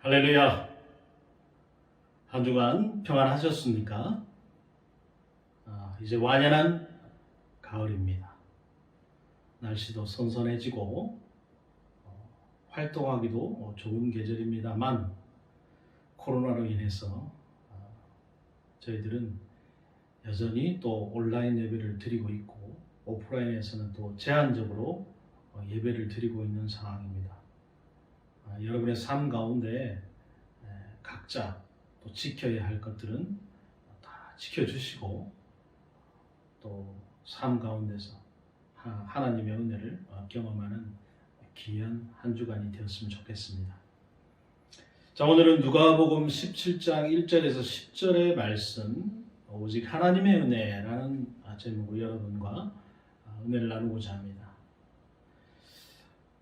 할렐루야. 한 주간 평안하셨습니까? 이제 완연한 가을입니다. 날씨도 선선해지고 활동하기도 좋은 계절입니다만 코로나로 인해서 저희들은 여전히 또 온라인 예배를 드리고 있고 오프라인에서는 또 제한적으로 예배를 드리고 있는 상황입니다. 여러분의 삶 가운데 각자 또 지켜야 할 것들은 다 지켜주시고 또 삶 가운데서 하나님의 은혜를 경험하는 귀한 한 주간이 되었으면 좋겠습니다. 자, 오늘은 누가복음 17장 1절에서 10절의 말씀, 오직 하나님의 은혜라는 제목으로 여러분과 은혜를 나누고자 합니다.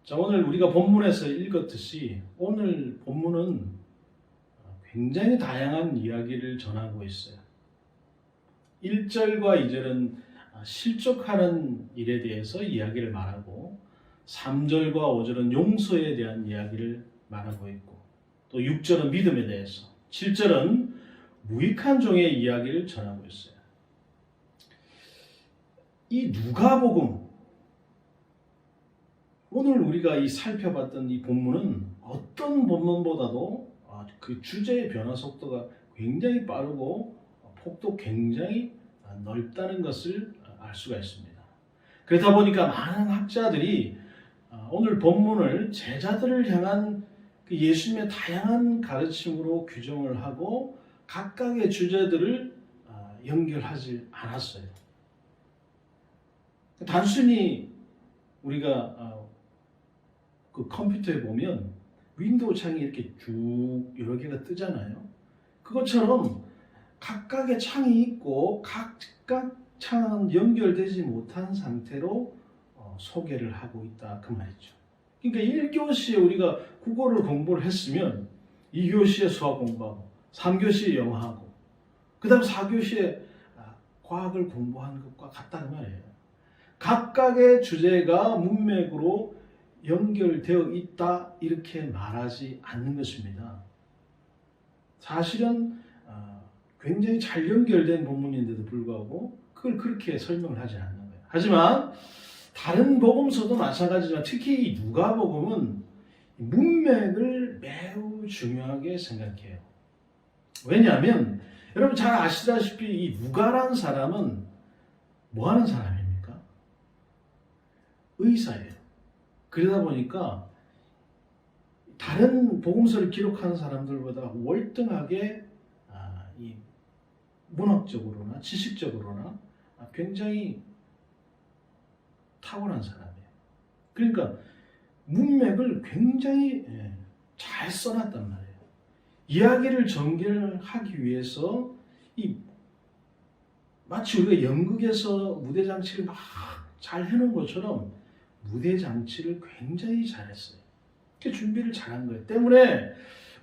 자, 오늘 우리가 본문에서 읽었듯이 오늘 본문은 굉장히 다양한 이야기를 전하고 있어요. 1절과 2절은 실족하는 일에 대해서 이야기를 말하고 3절과 5절은 용서에 대한 이야기를 말하고 있고 또 6절은 믿음에 대해서 7절은 무익한 종의 이야기를 전하고 있어요. 이 누가복음 오늘 우리가 이 살펴봤던 이 본문은 어떤 본문보다도 그 주제의 변화 속도가 굉장히 빠르고 폭도 굉장히 넓다는 것을 알 수가 있습니다. 그러다 보니까 많은 학자들이 오늘 본문을 제자들을 향한 그 예수님의 다양한 가르침으로 규정을 하고 각각의 주제들을 연결하지 않았어요. 단순히 우리가 그 컴퓨터에 보면 윈도우 창이 이렇게 쭉 여러 개가 뜨잖아요. 그것처럼 각각의 창이 있고 각각 창은 연결되지 못한 상태로 소개를 하고 있다 그 말이죠. 그러니까 1교시에 우리가 국어를 공부를 했으면 2교시에 수학 공부하고 3교시에 영어하고 그 다음 4교시에 과학을 공부하는 것과 같다 그 말이에요. 각각의 주제가 문맥으로 연결되어 있다 이렇게 말하지 않는 것입니다. 사실은 굉장히 잘 연결된 본문인데도 불구하고 그걸 그렇게 설명을 하지 않는 거예요. 하지만 다른 복음서도 마찬가지지만 특히 이 누가복음은 문맥을 매우 중요하게 생각해요. 왜냐하면 여러분 잘 아시다시피 이 누가라는 사람은 뭐 하는 사람입니까? 의사예요. 그러다 보니까 다른 복음서를 기록하는 사람들보다 월등하게 이 문학적으로나 지식적으로나 굉장히 탁월한 사람이에요. 그러니까 문맥을 굉장히 잘 써놨단 말이에요. 이야기를 전개하기 위해서 마치 우리가 연극에서 무대 장치를 막 잘 해놓은 것처럼 무대 장치를 굉장히 잘했어요. 그 준비를 잘한 거예요. 때문에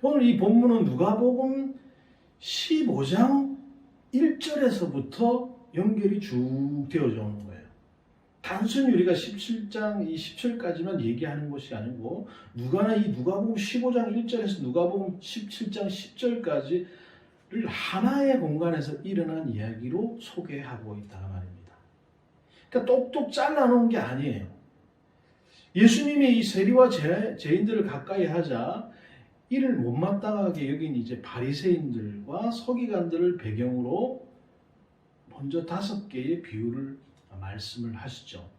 오늘 이 본문은 누가복음 15장 1절에서부터 연결이 쭉 되어져 오는 거예요. 단순히 우리가 17장 20절까지만 얘기하는 것이 아니고 누가나 이 누가복음 15장 1절에서 누가복음 17장 10절까지를 하나의 공간에서 일어난 이야기로 소개하고 있다 말입니다. 그러니까 똑똑 잘라놓은 게 아니에요. 예수님이 이 세리와 죄인들을 가까이 하자 이를 못마땅하게 여긴 이제 바리새인들과 서기관들을 배경으로 먼저 5개의 비유를 말씀을 하시죠.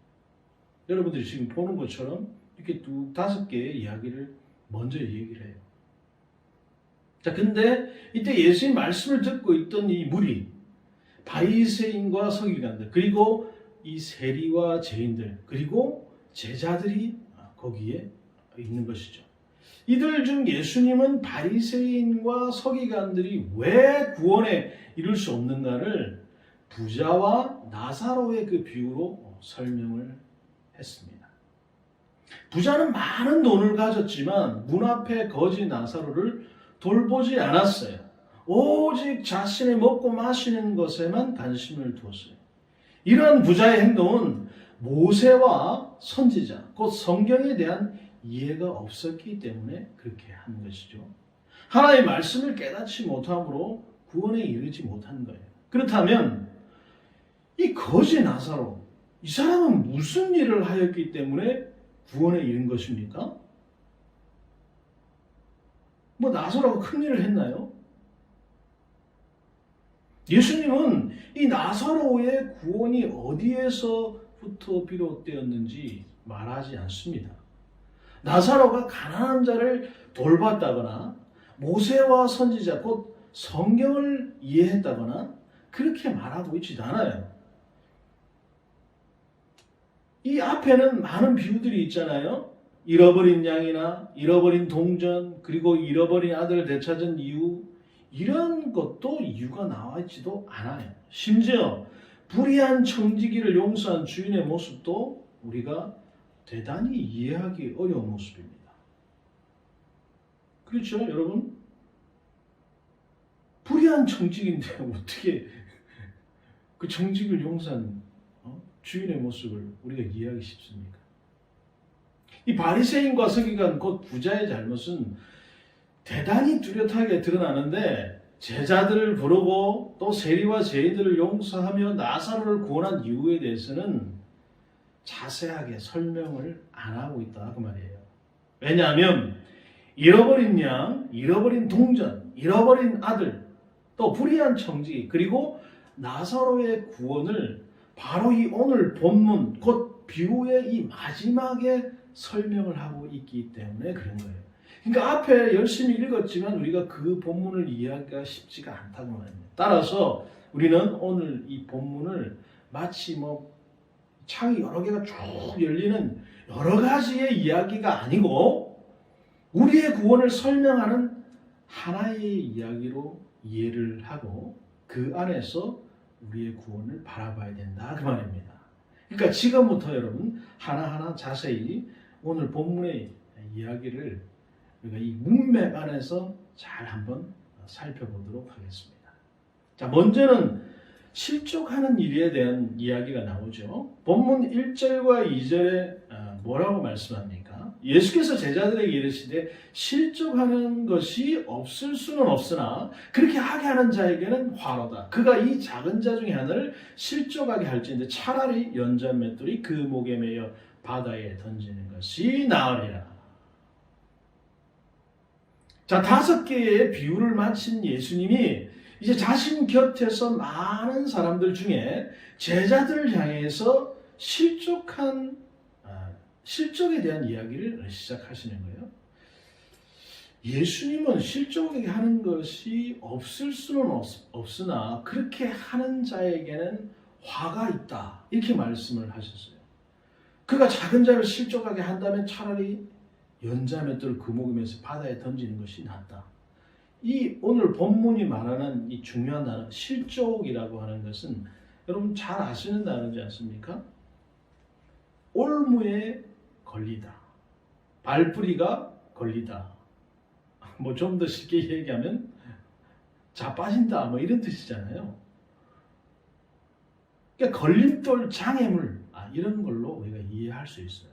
여러분들이 지금 보는 것처럼 이렇게 5개의 이야기를 먼저 얘기를 해요. 자, 근데 이때 예수님 말씀을 듣고 있던 이 무리, 바리새인과 서기관들, 그리고 이 세리와 죄인들, 그리고 제자들이 거기에 있는 것이죠. 이들 중 예수님은 바리새인과 서기관들이 왜 구원에 이룰 수 없는가를 부자와 나사로의 그 비유로 설명을 했습니다. 부자는 많은 돈을 가졌지만 문 앞에 거지 나사로를 돌보지 않았어요. 오직 자신의 먹고 마시는 것에만 관심을 두었어요. 이러한 부자의 행동은 모세와 선지자, 곧 성경에 대한 이해가 없었기 때문에 그렇게 한 것이죠. 하나님의 말씀을 깨닫지 못함으로 구원에 이르지 못한 거예요. 그렇다면 이 거지 나사로, 이 사람은 무슨 일을 하였기 때문에 구원에 이른 것입니까? 뭐 나사로가 큰 일을 했나요? 예수님은 이 나사로의 구원이 어디에서부터 비롯되었는지 말하지 않습니다. 나사로가 가난한 자를 돌봤다거나 모세와 선지자 곧 성경을 이해했다거나 그렇게 말하고 있지도 않아요. 이 앞에는 많은 비유들이 있잖아요. 잃어버린 양이나 잃어버린 동전, 그리고 잃어버린 아들을 되찾은 이유, 이런 것도 이유가 나와 있지도 않아요. 심지어 불의한 청지기를 용서한 주인의 모습도 우리가 대단히 이해하기 어려운 모습입니다. 그렇죠, 여러분? 불의한 청지기인데 어떻게 그 청지기를 용서한 주인의 모습을 우리가 이해하기 쉽습니까? 이 바리새인과 서기관 곧 부자의 잘못은 대단히 뚜렷하게 드러나는데, 제자들을 부르고 또 세리와 죄인들을 용서하며 나사로를 구원한 이유에 대해서는 자세하게 설명을 안 하고 있다 그 말이에요. 왜냐하면 잃어버린 양, 잃어버린 동전, 잃어버린 아들, 또 불의한 청지기, 그리고 나사로의 구원을 바로 이 오늘 본문 곧 비유의 이 마지막에 설명을 하고 있기 때문에 그런 거예요. 그러니까 앞에 열심히 읽었지만 우리가 그 본문을 이해하기가 쉽지가 않다고 말합니다. 따라서 우리는 오늘 이 본문을 마치 창이 여러 개가 쭉 열리는 여러 가지의 이야기가 아니고 우리의 구원을 설명하는 하나의 이야기로 이해를 하고 그 안에서 우리의 구원을 바라봐야 된다 그 말입니다. 그러니까 지금부터 여러분 하나하나 자세히 오늘 본문의 이야기를 우리가 이 문맥 안에서 잘 한번 살펴보도록 하겠습니다. 자, 먼저는 실족하는 일에 대한 이야기가 나오죠. 본문 1절과 2절에 뭐라고 말씀합니까? 예수께서 제자들에게 이르시되 실족하는 것이 없을 수는 없으나 그렇게 하게 하는 자에게는 화로다. 그가 이 작은 자 중에 하나를 실족하게 할지인데 차라리 연잔 맷돌이 그 목에 매여 바다에 던지는 것이 나으리라. 자, 5개의 비유를 마친 예수님이 이제 자신 곁에서 많은 사람들 중에 제자들을 향해서 실족에 대한 이야기를 시작하시는 거예요. 예수님은 실족하게 하는 것이 없을 수는 없으나 그렇게 하는 자에게는 화가 있다. 이렇게 말씀을 하셨어요. 그가 작은 자를 실족하게 한다면 차라리 연자맷돌을 그 목이면서 바다에 던지는 것이 낫다. 이 오늘 본문이 말하는 이 중요한 단어 실족이라고 하는 것은 여러분 잘 아시는 단어지 않습니까? 올무에 걸리다, 발뿌리가 걸리다, 뭐 좀 더 쉽게 얘기하면 자빠진다, 뭐 이런 뜻이잖아요. 그러니까 걸림돌, 장애물, 이런 걸로 우리가 이해할 수 있어요.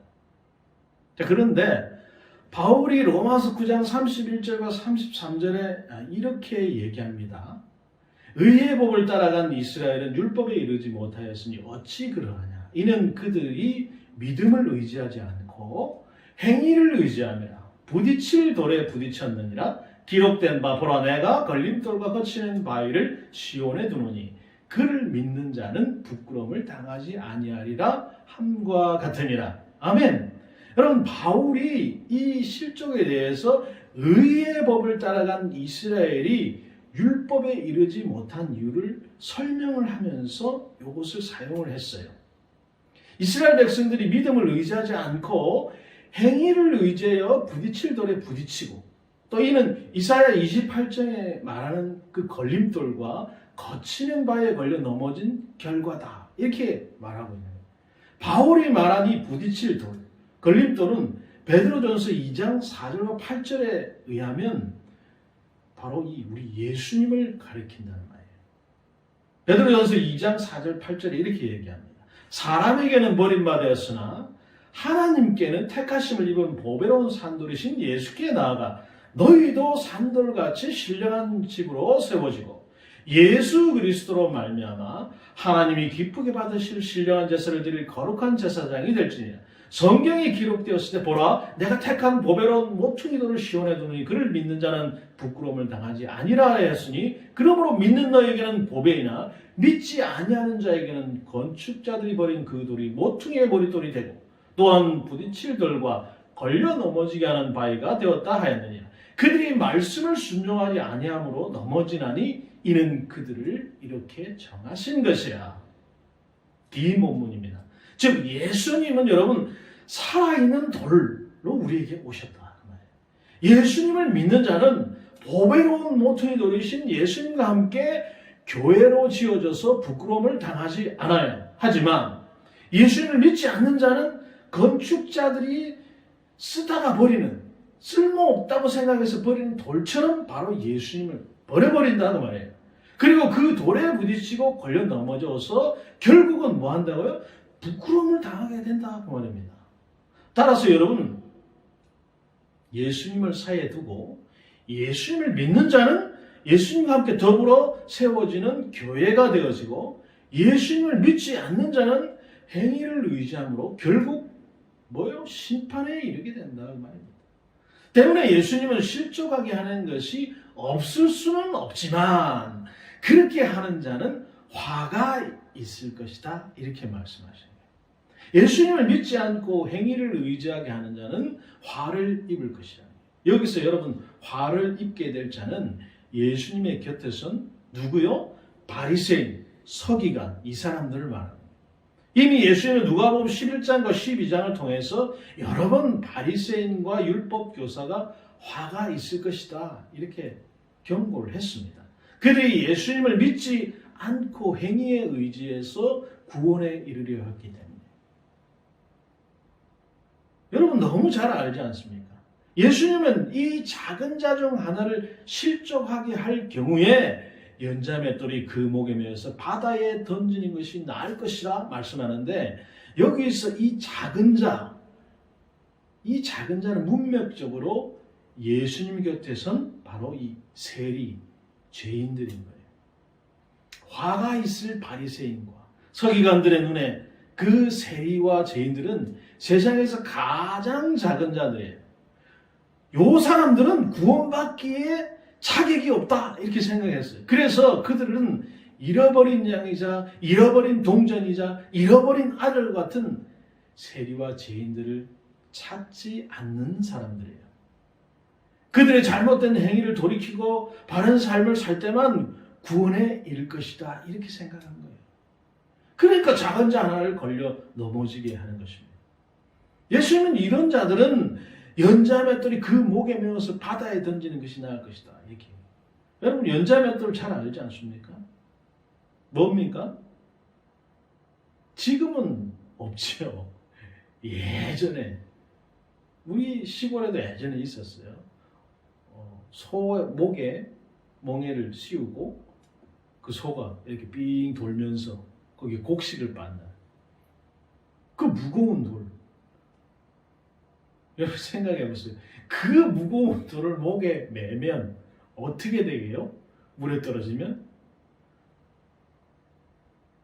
자, 그런데 바울이 로마서 9장 31절과 33절에 이렇게 얘기합니다. 의의 법을 따라간 이스라엘은 율법에 이르지 못하였으니 어찌 그러하냐. 이는 그들이 믿음을 의지하지 않고 행위를 의지하며 부딪힐 돌에 부딪혔느니라. 기록된 바 보라 내가 걸림돌과 거치는 바위를 시온에 두노니 그를 믿는 자는 부끄러움을 당하지 아니하리라 함과 같으니라. 아멘. 여러분, 바울이 이 실족에 대해서 의의 법을 따라간 이스라엘이 율법에 이르지 못한 이유를 설명을 하면서 이것을 사용을 했어요. 이스라엘 백성들이 믿음을 의지하지 않고 행위를 의지하여 부딪힐 돌에 부딪히고, 또 이는 이사야 28장에 말하는 그 걸림돌과 거치는 바에 걸려 넘어진 결과다. 이렇게 말하고 있는 거예요. 바울이 말한 이 부딪힐 돌, 걸림돌은 베드로전서 2장 4절과 8절에 의하면 바로 우리 예수님을 가리킨다는 말이에요. 베드로전서 2장 4절 8절에 이렇게 얘기합니다. 사람에게는 버림받았으나 하나님께는 택하심을 입은 보배로운 산돌이신 예수께 나아가 너희도 산돌같이 신령한 집으로 세워지고 예수 그리스도로 말미암아 하나님이 기쁘게 받으실 신령한 제사를 드릴 거룩한 제사장이 될지니라. 성경에 기록되었을 때 보라 내가 택한 보배로운 모퉁이 돌을 시온에 두니 그를 믿는 자는 부끄러움을 당하지 아니라 했으니 그러므로 믿는 너에게는 보배이나 믿지 아니하는 자에게는 건축자들이 버린 그 돌이 모퉁이의 머릿돌이 되고 또한 부딪힐 돌과 걸려 넘어지게 하는 바위가 되었다 하였느니라. 그들이 말씀을 순종하지 아니함으로 넘어지나니 이는 그들을 이렇게 정하신 것이라. 비본문입니다. 즉 예수님은 여러분 살아있는 돌로 우리에게 오셨다. 예수님을 믿는 자는 보배로운 모퉁이 돌이신 예수님과 함께 교회로 지어져서 부끄러움을 당하지 않아요. 하지만 예수님을 믿지 않는 자는 건축자들이 쓰다가 버리는 쓸모없다고 생각해서 버리는 돌처럼 바로 예수님을 버려버린다는 말이에요. 그리고 그 돌에 부딪히고 걸려 넘어져서 결국은 뭐 한다고요? 부끄러움을 당하게 된다 그 말입니다. 따라서 여러분 예수님을 사이에 두고 예수님을 믿는 자는 예수님과 함께 더불어 세워지는 교회가 되어지고 예수님을 믿지 않는 자는 행위를 의지함으로 결국 뭐요? 심판에 이르게 된다 그 말입니다. 때문에 예수님은 실족하게 하는 것이 없을 수는 없지만 그렇게 하는 자는 화가 있을 것이다 이렇게 말씀하십니다. 예수님을 믿지 않고 행위를 의지하게 하는 자는 화를 입을 것이다. 여기서 여러분 화를 입게 될 자는 예수님의 곁에 선 누구요? 바리새인, 서기관 이 사람들을 말합니다. 이미 예수님은 누가복음 11장과 12장을 통해서 여러 번 바리새인과 율법 교사가 화가 있을 것이다 이렇게 경고를 했습니다. 그들이 예수님을 믿지 않고 행위에 의지해서 구원에 이르려 했기 때문에 여러분 너무 잘 알지 않습니까? 예수님은 이 작은 자 중 하나를 실족하게 할 경우에 연자맷돌이 그 목에 매어서 바다에 던지는 것이 나을 것이라 말씀하는데 여기서 이 작은 자는 문맥적으로 예수님 곁에 선 바로 이 세리 죄인들인 거예요. 화가 있을 바리새인과 서기관들의 눈에 그 세리와 죄인들은 세상에서 가장 작은 자들이에요. 요 사람들은 구원받기에 자격이 없다 이렇게 생각했어요. 그래서 그들은 잃어버린 양이자 잃어버린 동전이자 잃어버린 아들 같은 세리와 죄인들을 찾지 않는 사람들이에요. 그들의 잘못된 행위를 돌이키고 바른 삶을 살 때만 구원에 이를 것이다 이렇게 생각한 거예요. 그러니까 작은 자 하나를 걸려 넘어지게 하는 것입니다. 예수님은 이런 자들은 연자맷돌이 그 목에 메어서 바다에 던지는 것이 나을 것이다. 이렇게. 여러분 연자맷돌 잘 알지 않습니까? 뭡니까? 지금은 없죠. 예전에 우리 시골에도 예전에 있었어요. 소 목에 멍에를 씌우고 그 소가 이렇게 삥 돌면서 거기에 곡식을 빻는 그 무거운 돌. 여러분 생각해 보세요. 그 무거운 돌을 목에 매면 어떻게 되게요? 물에 떨어지면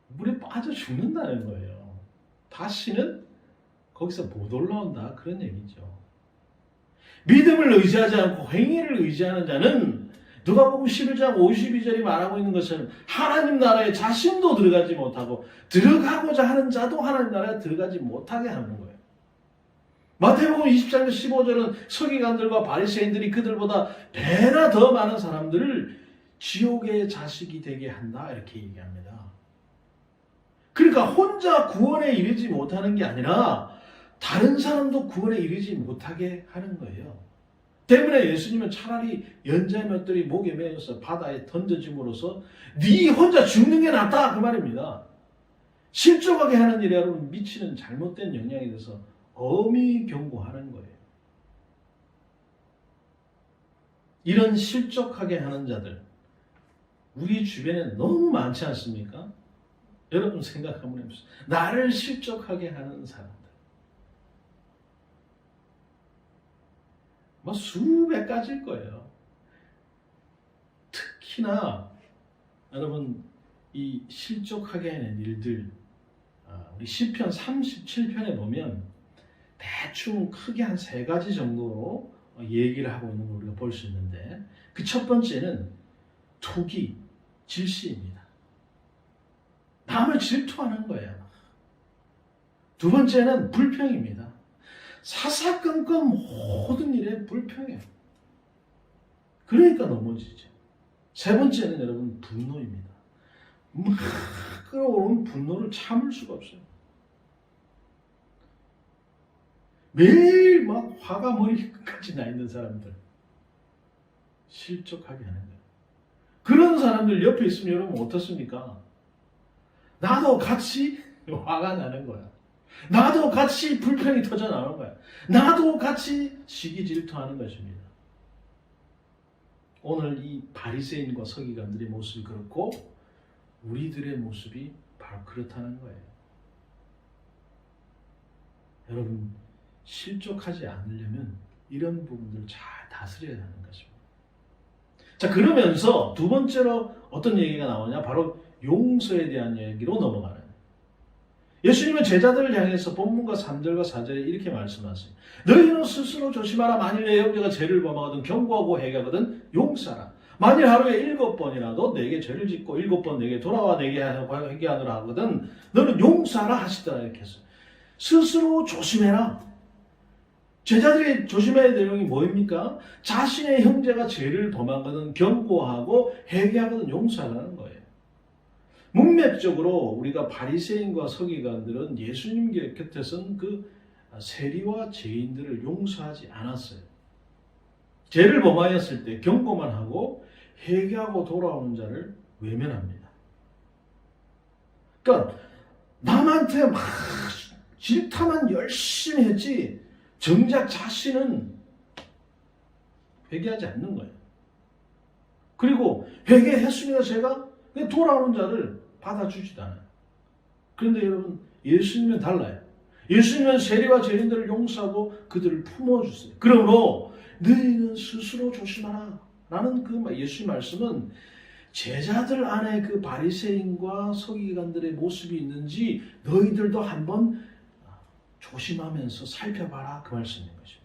물에 빠져 죽는다는 거예요. 다시는 거기서 못 올라온다 그런 얘기죠. 믿음을 의지하지 않고 행위를 의지하는 자는 누가복음 11장 52절이 말하고 있는 것은 하나님 나라에 자신도 들어가지 못하고 들어가고자 하는 자도 하나님 나라에 들어가지 못하게 하는 거예요. 마태복음 20장 15절은 서기관들과 바리새인들이 그들보다 배나 더 많은 사람들을 지옥의 자식이 되게 한다 이렇게 얘기합니다. 그러니까 혼자 구원에 이르지 못하는 게 아니라 다른 사람도 구원에 이르지 못하게 하는 거예요. 때문에 예수님은 차라리 연자맷돌이 목에 매어서 바다에 던져짐으로써 네 혼자 죽는 게 낫다 그 말입니다. 실족하게 하는 일에 여러분 미치는 잘못된 영향에 대해서 엄히 경고하는 거예요. 이런 실족하게 하는 자들 우리 주변에 너무 많지 않습니까? 여러분 생각 한번 해보세요. 나를 실족하게 하는 사람들. 뭐 수백 가지일 거예요. 특히나 여러분 이 실족하게 하는 일들, 우리 시편 37편에 보면 대충 크게 한 세 가지 정도로 얘기를 하고 있는 걸 우리가 볼 수 있는데, 그 첫 번째는 투기, 질시입니다. 남을 질투하는 거예요. 두 번째는 불평입니다. 사사건건 모든 일에 불평해요. 그러니까 넘어지죠. 세 번째는 여러분 분노입니다. 막 끌어오르는 분노를 참을 수가 없어요. 매일 막 화가 머리 끝까지 나 있는 사람들, 실족하게 하는 거예요. 그런 사람들 옆에 있으면 여러분 어떻습니까? 나도 같이 화가 나는 거야. 나도 같이 불평이 터져 나오는 거야. 나도 같이 시기 질투하는 것입니다. 오늘 이 바리새인과 서기관들의 모습이 그렇고 우리들의 모습이 바로 그렇다는 거예요. 여러분, 실족하지 않으려면 이런 부분들 잘 다스려야 하는 것입니다. 자, 그러면서 두 번째로 어떤 얘기가 나오냐? 바로 용서에 대한 얘기로 넘어가는 거예요. 예수님은 제자들을 향해서 본문과 3절과 4절에 이렇게 말씀하세요. 너희는 스스로 조심하라. 만일 내 형제가 죄를 범하거든 경고하고 회개하거든 용서하라. 만일 하루에 7번이라도 내게 죄를 짓고 7번 내게 돌아와 내게 회개하노라 하거든 너는 용서하라 하시더라. 이렇게 했어요. 스스로 조심해라. 제자들이 조심해야 될 내용이 뭐입니까? 자신의 형제가 죄를 범하거든 경고하고 회개하거든 용서하라는 거예요. 문맥적으로 우리가 바리새인과 서기관들은 예수님 곁에서는 그 세리와 죄인들을 용서하지 않았어요. 죄를 범하였을 때 경고만 하고 회개하고 돌아오는 자를 외면합니다. 그러니까 남한테 막 질타만 열심히 했지 정작 자신은 회개하지 않는 거예요. 그리고 회개했으니까 제가 돌아오는 자를 받아주지도 않아요. 그런데 여러분, 예수님은 달라요. 예수님은 세리와 죄인들을 용서하고 그들을 품어주세요. 그러므로 너희는 스스로 조심하라 라는 그 예수님 말씀은 제자들 안에 그 바리새인과 서기관들의 모습이 있는지 너희들도 한번 조심하면서 살펴봐라, 그 말씀인 것입니다.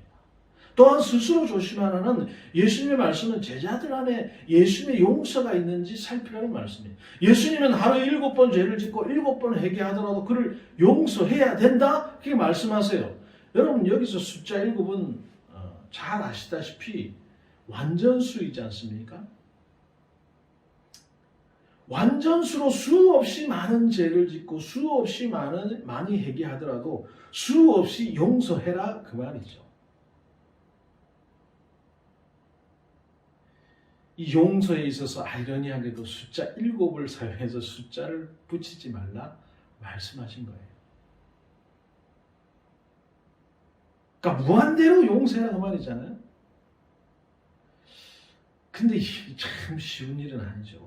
또한 스스로 조심하라는 예수님의 말씀은 제자들 안에 예수님의 용서가 있는지 살피라는 말씀이에요. 예수님은 하루에 7번 죄를 짓고 7번 회개하더라도 그를 용서해야 된다, 그렇게 말씀하세요. 여러분, 여기서 숫자 7은 잘 아시다시피 완전수이지 않습니까? 완전수로 수없이 많은 죄를 짓고 수없이 많이 회개하더라도 수없이 용서해라, 그 말이죠. 이 용서에 있어서 아이러니하게도 숫자 7을 사용해서 숫자를 붙이지 말라 말씀하신 거예요. 그러니까 무한대로 용서해라, 그 말이잖아요. 근데 참 쉬운 일은 아니죠.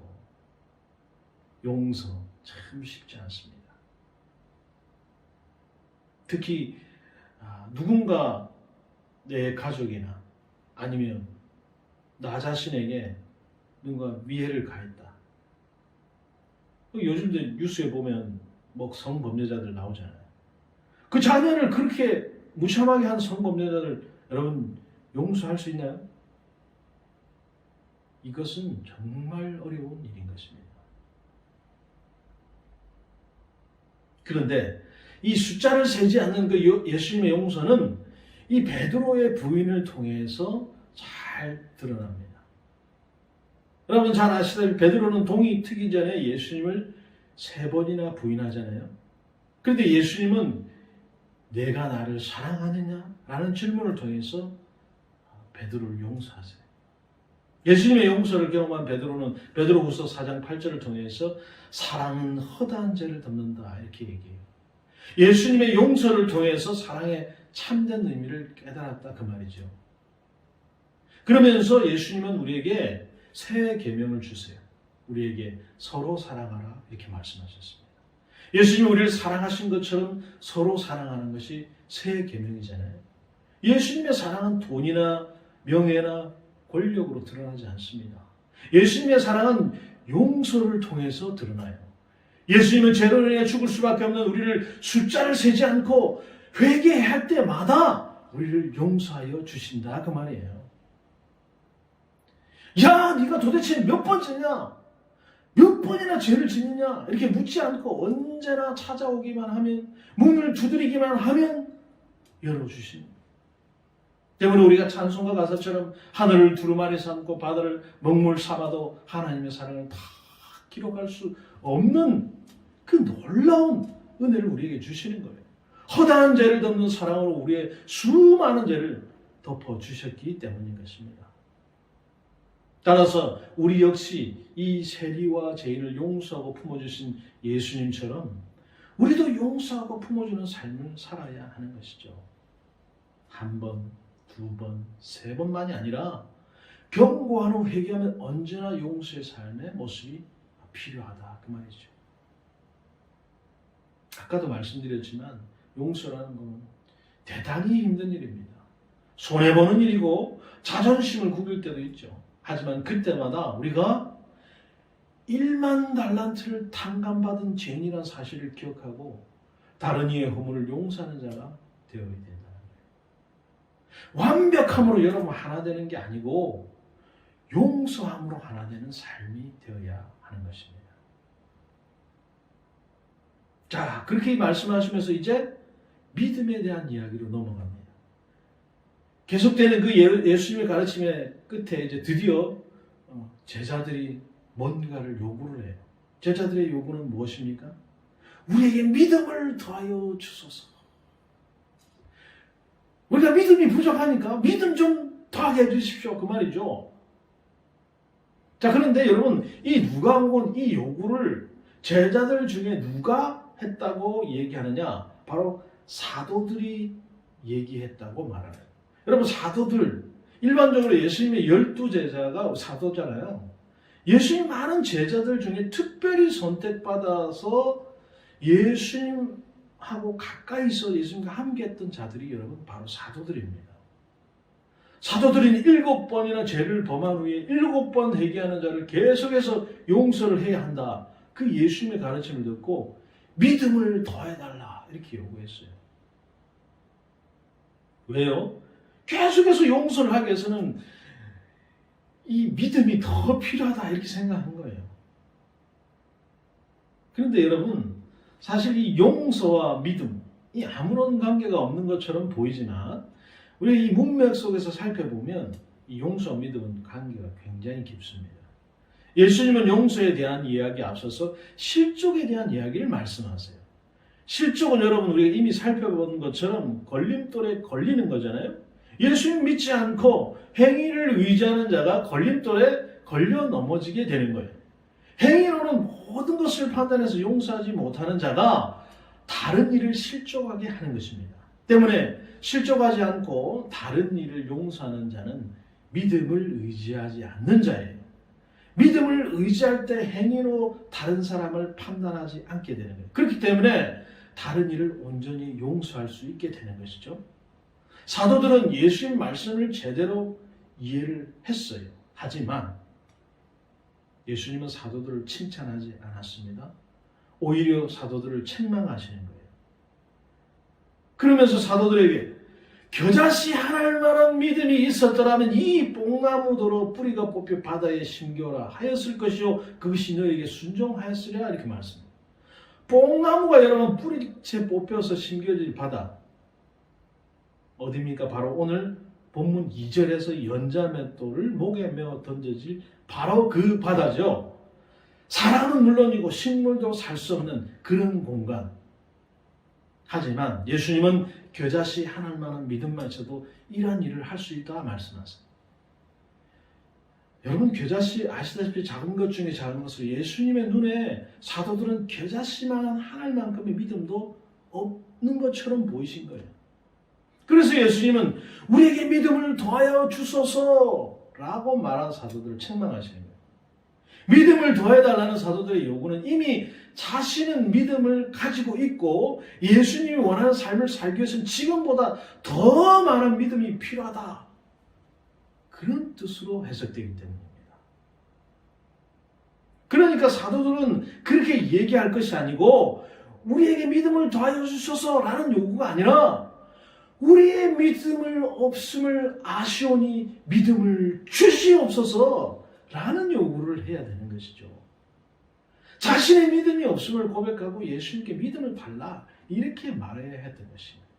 용서 참 쉽지 않습니다. 특히 누군가 내 가족이나 아니면 나 자신에게 누군가 위해를 가했다. 요즘 뉴스에 보면 뭐 성범죄자들 나오잖아요. 그 자녀를 그렇게 무참하게 한 성범죄자들 여러분 용서할 수 있나요? 이것은 정말 어려운 일인 것입니다. 그런데 이 숫자를 세지 않는 그 예수님의 용서는 이 베드로의 부인을 통해서 잘 드러납니다. 여러분 잘 아시다시피 베드로는 동이 트기 전에 예수님을 3번이나 부인하잖아요. 그런데 예수님은 내가 나를 사랑하느냐? 라는 질문을 통해서 베드로를 용서하세요. 예수님의 용서를 경험한 베드로는 베드로후서 4장 8절을 통해서 사랑은 허다한 죄를 덮는다, 이렇게 얘기해요. 예수님의 용서를 통해서 사랑의 참된 의미를 깨달았다, 그 말이죠. 그러면서 예수님은 우리에게 새 계명을 주세요. 우리에게 서로 사랑하라, 이렇게 말씀하셨습니다. 예수님이 우리를 사랑하신 것처럼 서로 사랑하는 것이 새 계명이잖아요. 예수님의 사랑은 돈이나 명예나 권력으로 드러나지 않습니다. 예수님의 사랑은 용서를 통해서 드러나요. 예수님은 죄로 인해 죽을 수밖에 없는 우리를 숫자를 세지 않고 회개할 때마다 우리를 용서하여 주신다 그 말이에요. 야, 네가 도대체 몇 번째냐? 몇 번이나 죄를 짓느냐? 이렇게 묻지 않고 언제나 찾아오기만 하면, 문을 두드리기만 하면 열어주십니다. 때문에 우리가 찬송가 가사처럼 하늘을 두루마리 삼고 바다를 먹물 삼아도 하나님의 사랑을 다 기록할 수 없는 그 놀라운 은혜를 우리에게 주시는 거예요. 허다한 죄를 덮는 사랑으로 우리의 수많은 죄를 덮어주셨기 때문인 것입니다. 따라서 우리 역시 이 세리와 죄인을 용서하고 품어주신 예수님처럼 우리도 용서하고 품어주는 삶을 살아야 하는 것이죠. 한 번, 두 번, 세 번만이 아니라 경고한 후 회개하면 언제나 용서의 삶의 모습이 필요하다 그 말이죠. 아까도 말씀드렸지만 용서라는 것은 대단히 힘든 일입니다. 손해보는 일이고 자존심을 구길 때도 있죠. 하지만 그때마다 우리가 1만 달란트를 탕감받은 죄인이라는 사실을 기억하고 다른 이의 허물을 용서하는 자가 되어야 된다는 거예요. 완벽함으로 여러분 하나 되는 게 아니고 용서함으로 하나 되는 삶이 되어야 하는 것입니다. 자, 그렇게 말씀하시면서 이제 믿음에 대한 이야기로 넘어갑니다. 계속되는 그 예수님의 가르침의 끝에 이제 드디어 제자들이 뭔가를 요구를 해요. 제자들의 요구는 무엇입니까? 우리에게 믿음을 더하여 주소서. 우리가 믿음이 부족하니까 믿음 좀 더하게 해주십시오. 그 말이죠. 자, 그런데 여러분, 이 누가복음 이 요구를 제자들 중에 누가 했다고 얘기하느냐? 바로 사도들이 얘기했다고 말하는. 여러분, 사도들, 일반적으로 예수님의 12제자가 사도잖아요. 예수님 많은 제자들 중에 특별히 선택받아서 예수님하고 가까이서 예수님과 함께했던 자들이 여러분 바로 사도들입니다. 사도들은 7번이나 죄를 범한 후에 7번 회개하는 자를 계속해서 용서를 해야 한다. 그 예수님의 가르침을 듣고 믿음을 더해달라 이렇게 요구했어요. 왜요? 계속해서 용서를 하기 위해서는 이 믿음이 더 필요하다 이렇게 생각한 거예요. 그런데 여러분, 사실 이 용서와 믿음이 아무런 관계가 없는 것처럼 보이지만 우리가 이 문맥 속에서 살펴보면 이 용서와 믿음은 관계가 굉장히 깊습니다. 예수님은 용서에 대한 이야기에 앞서서 실족에 대한 이야기를 말씀하세요. 실족은 여러분 우리가 이미 살펴본 것처럼 걸림돌에 걸리는 거잖아요. 예수님 믿지 않고 행위를 의지하는 자가 걸림돌에 걸려 넘어지게 되는 거예요. 행위로는 모든 것을 판단해서 용서하지 못하는 자가 다른 일을 실족하게 하는 것입니다. 때문에 실족하지 않고 다른 일을 용서하는 자는 믿음을 의지하지 않는 자예요. 믿음을 의지할 때 행위로 다른 사람을 판단하지 않게 되는 거예요. 그렇기 때문에 다른 일을 온전히 용서할 수 있게 되는 것이죠. 사도들은 예수님 말씀을 제대로 이해를 했어요. 하지만 예수님은 사도들을 칭찬하지 않았습니다. 오히려 사도들을 책망하시는 거예요. 그러면서 사도들에게 겨자씨 하나할 만한 믿음이 있었더라면 이 뽕나무도로 뿌리가 뽑혀 바다에 심겨라 하였을 것이요 그것이 너에게 순종하였으랴 이렇게 말씀합니다. 뽕나무가 여러분 뿌리채 뽑혀서 심겨질 바다 어디입니까? 바로 오늘 본문 2절에서 연자맷돌을 목에 메어 던져질 바로 그 바다죠. 사람은 물론이고 식물도 살 수 없는 그런 공간. 하지만 예수님은 겨자씨 하나할 만한 믿음만 있어도 이러한 일을 할 수 있다 말씀하세요. 여러분 겨자씨 아시다시피 작은 것 중에 작은 것으로 예수님의 눈에 사도들은 겨자씨만 하나할 만큼의 믿음도 없는 것처럼 보이신 거예요. 그래서 예수님은 우리에게 믿음을 더하여 주소서라고 말한 사도들을 책망하시는 거예요. 믿음을 더해달라는 사도들의 요구는 이미 자신은 믿음을 가지고 있고 예수님이 원하는 삶을 살기 위해서는 지금보다 더 많은 믿음이 필요하다. 그런 뜻으로 해석되기 때문입니다. 그러니까 사도들은 그렇게 얘기할 것이 아니고 우리에게 믿음을 더하여 주소서라는 요구가 아니라 우리의 믿음을 없음을 아시오니 믿음을 주시옵소서라는 요구를 해야 되는 것이죠. 자신의 믿음이 없음을 고백하고 예수님께 믿음을 달라 이렇게 말해야 했던 것입니다.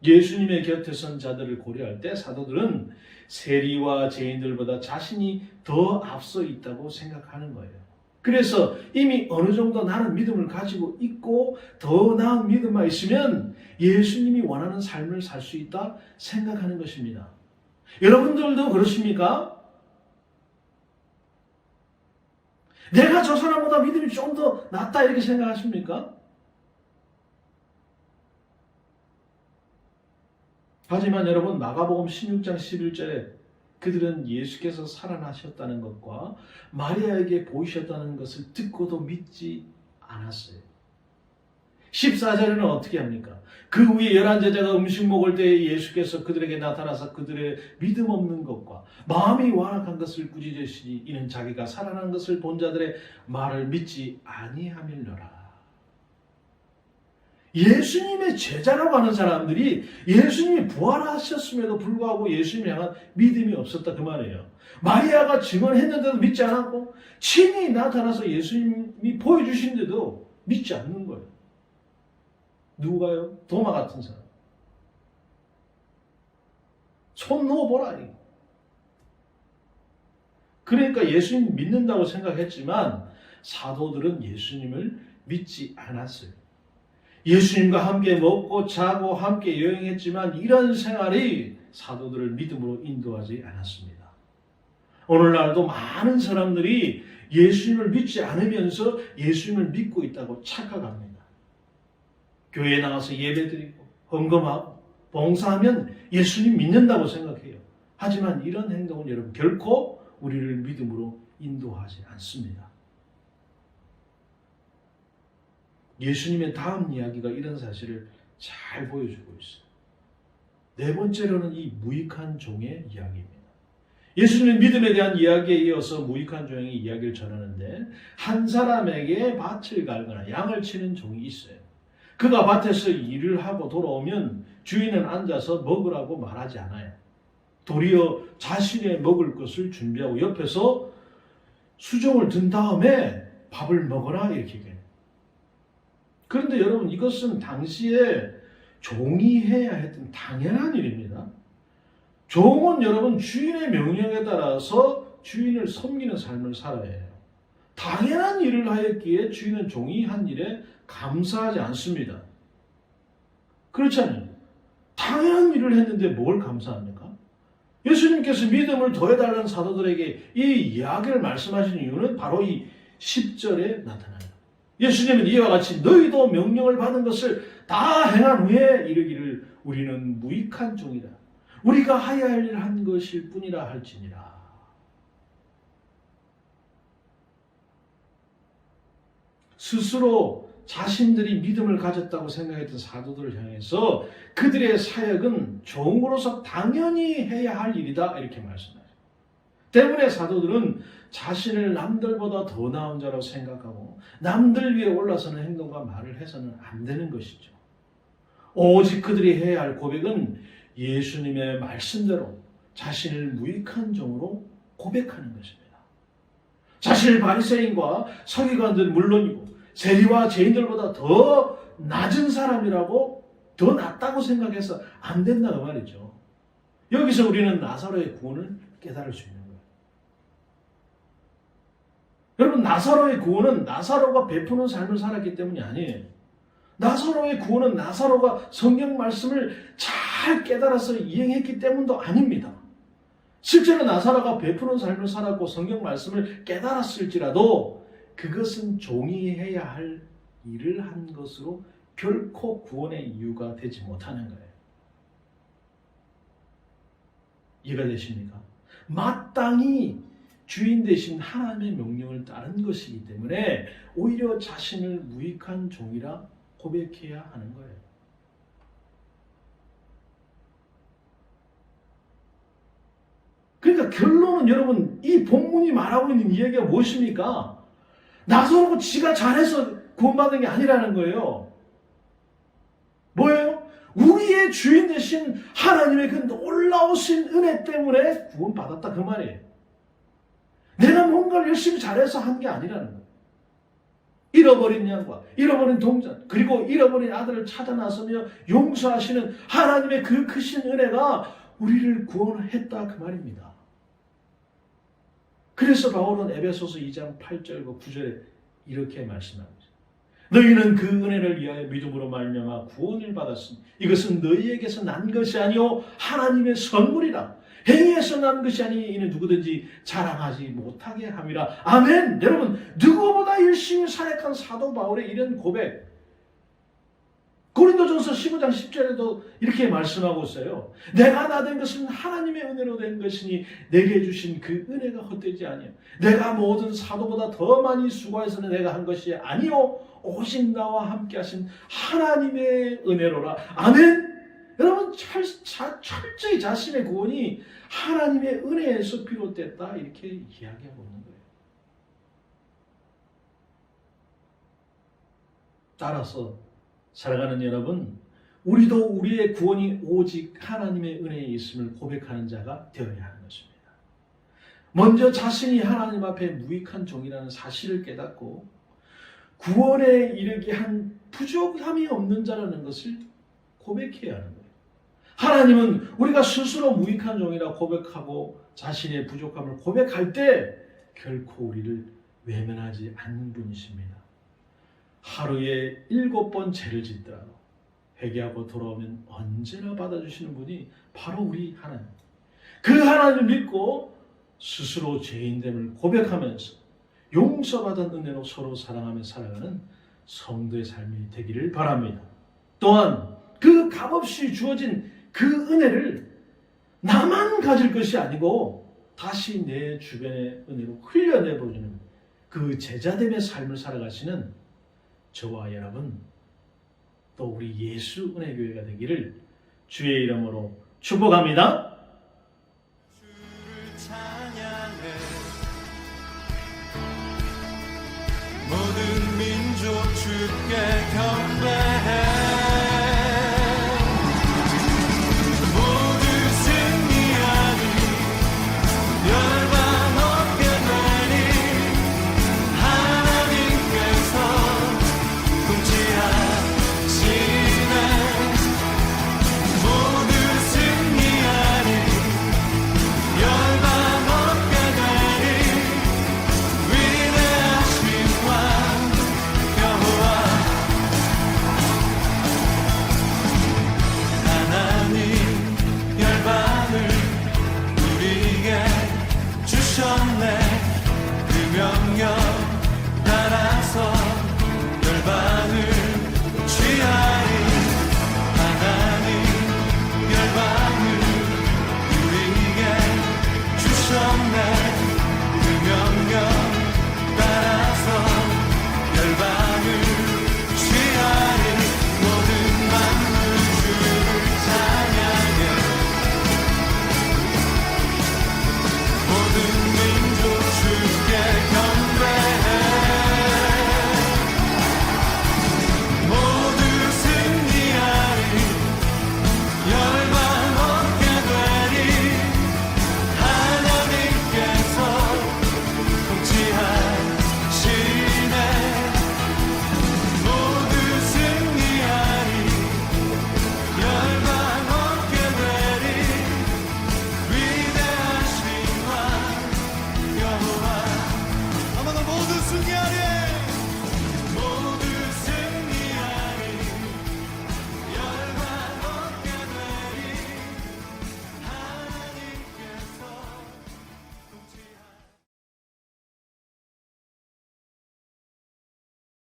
예수님의 곁에 선 자들을 고려할 때 사도들은 세리와 죄인들보다 자신이 더 앞서 있다고 생각하는 거예요. 그래서 이미 어느 정도 나는 믿음을 가지고 있고 더 나은 믿음만 있으면 예수님이 원하는 삶을 살 수 있다 생각하는 것입니다. 여러분들도 그렇습니까? 내가 저 사람보다 믿음이 좀 더 낫다 이렇게 생각하십니까? 하지만 여러분 마가복음 16장 11절에 그들은 예수께서 살아나셨다는 것과 마리아에게 보이셨다는 것을 듣고도 믿지 않았어요. 14절에는 어떻게 합니까? 그 후에 11제자가 음식 먹을 때에 예수께서 그들에게 나타나서 그들의 믿음 없는 것과 마음이 완악한 것을 꾸짖으시니 이는 자기가 살아난 것을 본 자들의 말을 믿지 아니함일러라. 예수님의 제자라고 하는 사람들이 예수님이 부활하셨음에도 불구하고 예수님을 향한 믿음이 없었다 그 말이에요. 마리아가 증언했는데도 믿지 않았고 친히 나타나서 예수님이 보여주신데도 믿지 않는 거예요. 누가요? 도마 같은 사람. 손 넣어보라. 그러니까 예수님 믿는다고 생각했지만 사도들은 예수님을 믿지 않았어요. 예수님과 함께 먹고 자고 함께 여행했지만 이런 생활이 사도들을 믿음으로 인도하지 않았습니다. 오늘날도 많은 사람들이 예수님을 믿지 않으면서 예수님을 믿고 있다고 착각합니다. 교회에 나가서 예배드리고 헌금하고 봉사하면 예수님 믿는다고 생각해요. 하지만 이런 행동은 여러분 결코 우리를 믿음으로 인도하지 않습니다. 예수님의 다음 이야기가 이런 사실을 잘 보여주고 있어요. 네 번째로는 이 무익한 종의 이야기입니다. 예수님은 믿음에 대한 이야기에 이어서 무익한 종의 이야기를 전하는데 한 사람에게 밭을 갈거나 양을 치는 종이 있어요. 그가 밭에서 일을 하고 돌아오면 주인은 앉아서 먹으라고 말하지 않아요. 도리어 자신의 먹을 것을 준비하고 옆에서 수종을 든 다음에 밥을 먹어라 이렇게 얘기해요. 그런데 여러분 이것은 당시에 종이 해야 했던 당연한 일입니다. 종은 여러분 주인의 명령에 따라서 주인을 섬기는 삶을 살아야 해요. 당연한 일을 하였기에 주인은 종이 한 일에 감사하지 않습니다. 그렇잖아요. 당연한 일을 했는데 뭘 감사합니까? 예수님께서 믿음을 더해달라는 사도들에게 이 이야기를 말씀하신 이유는 바로 이 10절에 나타나요. 예수님은 이와 같이 너희도 명령을 받은 것을 다 행한 후에 이르기를 우리는 무익한 종이다. 우리가 하여야 할 일을 한 것일 뿐이라 할지니라. 스스로 자신들이 믿음을 가졌다고 생각했던 사도들을 향해서 그들의 사역은 종으로서 당연히 해야 할 일이다 이렇게 말씀하세요. 때문에 사도들은 자신을 남들보다 더 나은 자라고 생각하고 남들 위에 올라서는 행동과 말을 해서는 안 되는 것이죠. 오직 그들이 해야 할 고백은 예수님의 말씀대로 자신을 무익한 종으로 고백하는 것입니다. 자신을 바리새인과 서기관들 물론이고 세리와 죄인들보다 더 낮은 사람이라고 더 낫다고 생각해서 안 된다 그 말이죠. 여기서 우리는 나사로의 구원을 깨달을 수 있는 거예요. 여러분 나사로의 구원은 나사로가 베푸는 삶을 살았기 때문이 아니에요. 나사로의 구원은 나사로가 성경 말씀을 잘 깨달아서 이행했기 때문도 아닙니다. 실제로 나사로가 베푸는 삶을 살았고 성경 말씀을 깨달았을지라도 그것은 종이 해야 할 일을 한 것으로 결코 구원의 이유가 되지 못하는 거예요. 이해가 되십니까? 마땅히 주인 되신 하나님의 명령을 따른 것이기 때문에 오히려 자신을 무익한 종이라 고백해야 하는 거예요. 그러니까 결론은 여러분, 이 본문이 말하고 있는 이야기가 무엇입니까? 나서고 지가 잘해서 구원받은 게 아니라는 거예요. 뭐예요? 우리의 주인 되신 하나님의 그 놀라우신 은혜 때문에 구원받았다, 그 말이에요. 내가 뭔가를 열심히 잘해서 한 게 아니라는 거예요. 잃어버린 양과 잃어버린 동전, 그리고 잃어버린 아들을 찾아 나서며 용서하시는 하나님의 그 크신 은혜가 우리를 구원했다, 그 말입니다. 그래서 바울은 에베소서 2장 8절과 9절에 이렇게 말씀합니다. 너희는 그 은혜를 위하여 믿음으로 말미암아 구원을 받았으니 이것은 너희에게서 난 것이 아니요 하나님의 선물이라. 행위에서 난 것이 아니 이는 누구든지 자랑하지 못하게 함이라. 아멘. 여러분, 누구보다 열심히 사역한 사도 바울의 이런 고백, 고린도전서 15장 10절에도 이렇게 말씀하고 있어요. 내가 나 된 것은 하나님의 은혜로 된 것이니 내게 주신 그 은혜가 헛되지 아니요. 내가 모든 사도보다 더 많이 수고해서 내가 한 것이 아니요 오직 나와 함께 하신 하나님의 은혜로라. 아멘. 여러분, 철저히 자신의 구원이 하나님의 은혜에서 비롯됐다, 이렇게 이야기하고 있는 거예요. 따라서 살아가는 여러분, 우리도 우리의 구원이 오직 하나님의 은혜에 있음을 고백하는 자가 되어야 하는 것입니다. 먼저 자신이 하나님 앞에 무익한 종이라는 사실을 깨닫고 구원에 이르게 한 부족함이 없는 자라는 것을 고백해야 하는 거예요. 하나님은 우리가 스스로 무익한 종이라 고백하고 자신의 부족함을 고백할 때 결코 우리를 외면하지 않는 분이십니다. 하루에 7번 죄를 짓더라도 회개하고 돌아오면 언제나 받아주시는 분이 바로 우리 하나님. 그 하나님을 믿고 스스로 죄인됨을 고백하면서 용서받은 은혜로 서로 사랑하며 살아가는 성도의 삶이 되기를 바랍니다. 또한 그 값없이 주어진 그 은혜를 나만 가질 것이 아니고 다시 내 주변의 은혜로 흘려내보는 그 제자됨의 삶을 살아가시는 저와 여러분, 또 우리 예수 은혜교회가 되기를 주의 이름으로 축복합니다.